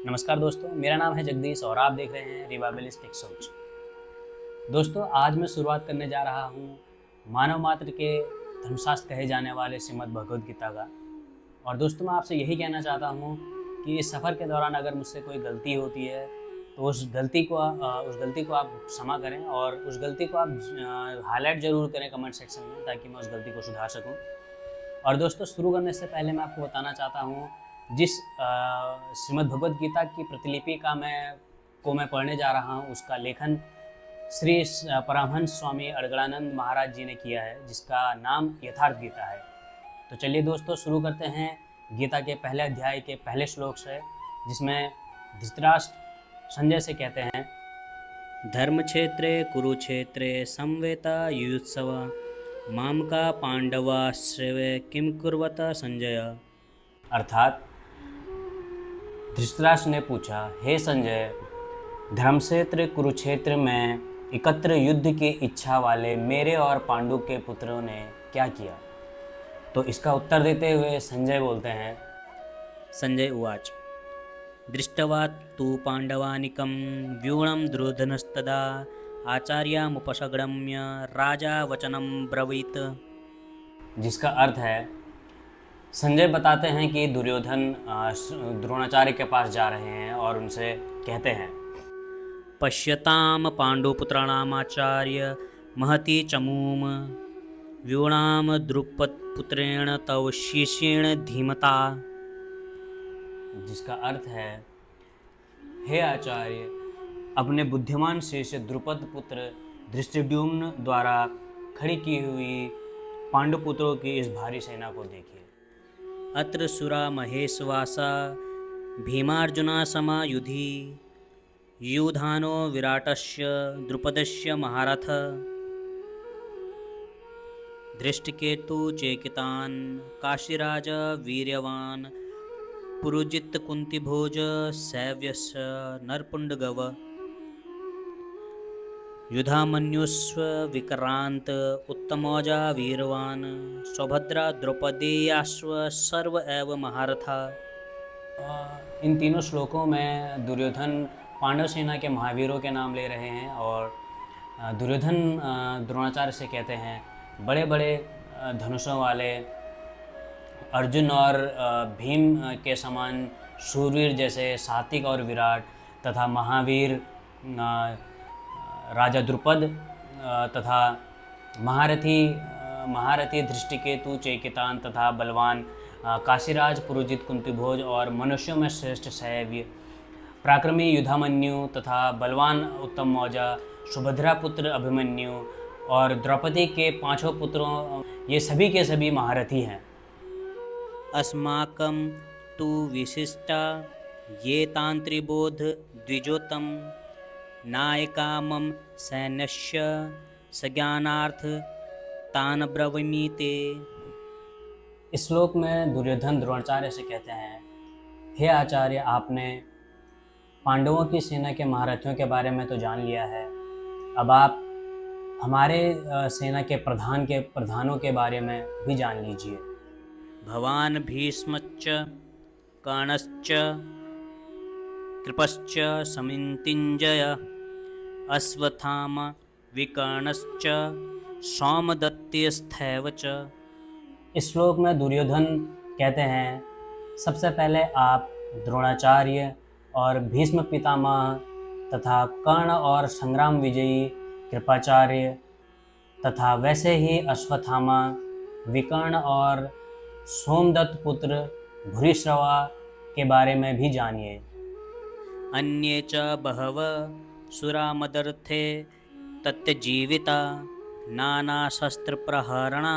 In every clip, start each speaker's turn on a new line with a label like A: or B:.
A: नमस्कार दोस्तों, मेरा नाम है जगदीश और आप देख रहे हैं रिवाबलिस्टिक सोच। दोस्तों, आज मैं शुरुआत करने जा रहा हूँ मानव मात्र के धर्मशास्त्र कहे जाने वाले श्रीमद् भगवद गीता का। और दोस्तों, मैं आपसे यही कहना चाहता हूँ कि इस सफ़र के दौरान अगर मुझसे कोई गलती होती है तो उस गलती को आप क्षमा करें और उस गलती को आप हाईलाइट ज़रूर करें कमेंट सेक्शन में, ताकि मैं उस गलती को सुधार सकूँ। और दोस्तों, शुरू करने से पहले मैं आपको बताना चाहता हूँ, जिस श्रीमद् भगवद गीता की प्रतिलिपि मैं पढ़ने जा रहा हूँ, उसका लेखन श्री परमहंस स्वामी अड़गड़ानंद महाराज जी ने किया है, जिसका नाम यथार्थ गीता है। तो चलिए दोस्तों, शुरू करते हैं गीता के पहले अध्याय के पहले श्लोक से, जिसमें धृतराष्ट्र संजय से कहते हैं, धर्म क्षेत्रे कुरुक्षेत्रे संवेता युयुत्सव मामका पांडवाश्रवे किम कुर्वत संजय। अर्थात धृतराष्ट्र ने पूछा, हे संजय, धर्मक्षेत्र कुरुक्षेत्र में एकत्र युद्ध की इच्छा वाले मेरे और पांडु के पुत्रों ने क्या किया। तो इसका उत्तर देते हुए संजय बोलते हैं, संजय उवाच दृष्टवा तु पांडवानिकं व्यूणं दुर्योधनस्तदा आचार्यमुपसंगम्य राजा वचनं ब्रवीत। जिसका अर्थ है, संजय बताते हैं कि दुर्योधन द्रोणाचार्य के पास जा रहे हैं और उनसे कहते हैं, पश्यताम पांडुपुत्राणाम आचार्य महती चमूम व्यूणाम द्रुपदपुत्रेण तव शिष्येण धीमता। जिसका अर्थ है, हे आचार्य, अपने बुद्धिमान शिष्य द्रुपद पुत्र धृष्टद्युम्न द्वारा खड़ी की हुई पांडुपुत्रों की इस भारी सेना को देखिए। अत्र सुरा महेशवासा भीमार्जुना समायुधि युधानो विराटस्य द्रुपदस्य महारथ दृष्टकेतु चेकितान काशीराज वीर्यवान पुरुजित कुंतीभोज सैव्यस्य नरपुंडगव युधामन्युस्व विक्रांत उत्तमौजा वीरवान सौभद्रा द्रौपदेयाश्व सर्व एव महारथा। इन तीनों श्लोकों में दुर्योधन पांडव सेना के महावीरों के नाम ले रहे हैं और दुर्योधन द्रोणाचार्य से कहते हैं, बड़े बड़े धनुषों वाले अर्जुन और भीम के समान शूरवीर जैसे सात्विक और विराट तथा महावीर राजा द्रुपद तथा महारथी धृष्टिकेतु चेकितान तथा बलवान काशीराज पुरोजित कुंतीभोज और मनुष्यों में श्रेष्ठ सैव्य पराक्रमी युधामन्यु तथा बलवान उत्तम मौजा सुभद्रा पुत्र अभिमन्यु और द्रौपदी के पांचों पुत्रों, ये सभी के सभी महारथी हैं। अस्माकं तु विशिष्टा ये तांत्रिबोध द्विजोतम नायकामं सैन्यस्य सज्ञानार्थ तान ब्रवीमि ते। इस श्लोक में दुर्योधन द्रोणाचार्य से कहते हैं, हे आचार्य, आपने पांडवों की सेना के महारथियों के बारे में तो जान लिया है, अब आप हमारे सेना के प्रधानों के बारे में भी जान लीजिए। भवान भीष्मच्च कर्णश्च कृपश्च समितिञ्जय अश्वत्थामा विकर्णश्च सौमदत्तिस्थैव च। इस श्लोक में दुर्योधन कहते हैं, सबसे पहले आप द्रोणाचार्य और भीष्म पितामह तथा कर्ण और संग्राम विजयी कृपाचार्य तथा वैसे ही अश्वत्थामा, विकर्ण और सोमदत्त पुत्र भूरिश्रवा के बारे में भी जानिए। अन्ये च बहव सुरामदर्थे तत्यजीविता नाना शस्त्र प्रहरणा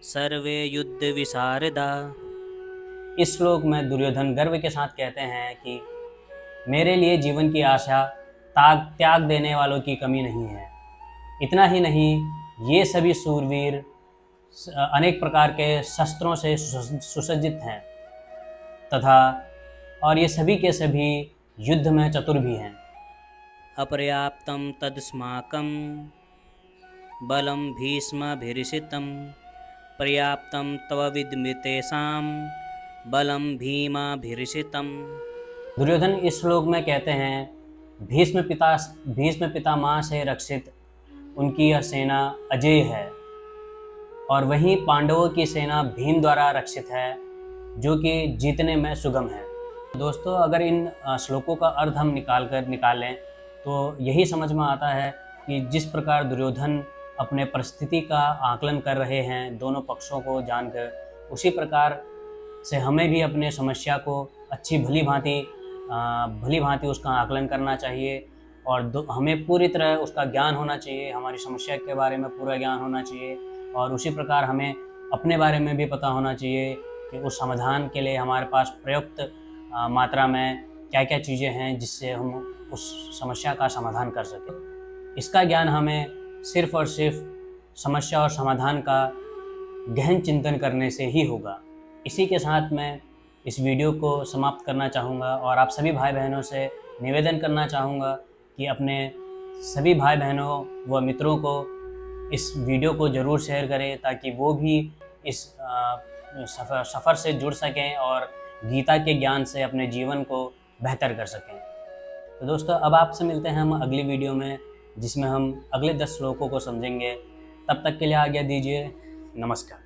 A: सर्वे युद्ध विशारदा। इस श्लोक में दुर्योधन गर्व के साथ कहते हैं कि मेरे लिए जीवन की आशा त्याग देने वालों की कमी नहीं है। इतना ही नहीं, ये सभी सूरवीर अनेक प्रकार के शस्त्रों से सुसज्जित हैं तथा और ये सभी के सभी युद्ध में चतुर भी हैं। अपर्याप्तं तदस्माकं बलं भीष्मभिरिषितं पर्याप्तं तव विद्मितेषां बलं भीमाभिरिषितं। दुर्योधन इस श्लोक में कहते हैं, भीष्म पितामह से रक्षित उनकी यह सेना अजेय है, और वहीं पांडवों की सेना भीम द्वारा रक्षित है, जो कि जीतने में सुगम है। दोस्तों, अगर इन श्लोकों का अर्थ हम निकालें तो यही समझ में आता है कि जिस प्रकार दुर्योधन अपने परिस्थिति का आकलन कर रहे हैं दोनों पक्षों को जानकर, उसी प्रकार से हमें भी अपने समस्या को अच्छी भली भांति उसका आकलन करना चाहिए, और हमें पूरी तरह उसका ज्ञान होना चाहिए, हमारी समस्या के बारे में पूरा ज्ञान होना चाहिए, और उसी प्रकार हमें अपने बारे में भी पता होना चाहिए कि उस समाधान के लिए हमारे पास पर्याप्त मात्रा में क्या क्या चीज़ें हैं जिससे हम उस समस्या का समाधान कर सकें। इसका ज्ञान हमें सिर्फ़ और सिर्फ समस्या और समाधान का गहन चिंतन करने से ही होगा। इसी के साथ मैं इस वीडियो को समाप्त करना चाहूँगा, और आप सभी भाई बहनों से निवेदन करना चाहूँगा कि अपने सभी भाई बहनों व मित्रों को इस वीडियो को ज़रूर शेयर करें, ताकि वो भी इस सफ़र से जुड़ सकें और गीता के ज्ञान से अपने जीवन को बेहतर कर सकें। तो दोस्तों, अब आपसे मिलते हैं हम अगली वीडियो में, जिसमें हम अगले 10 श्लोकों को समझेंगे। तब तक के लिए आज्ञा दीजिए। नमस्कार।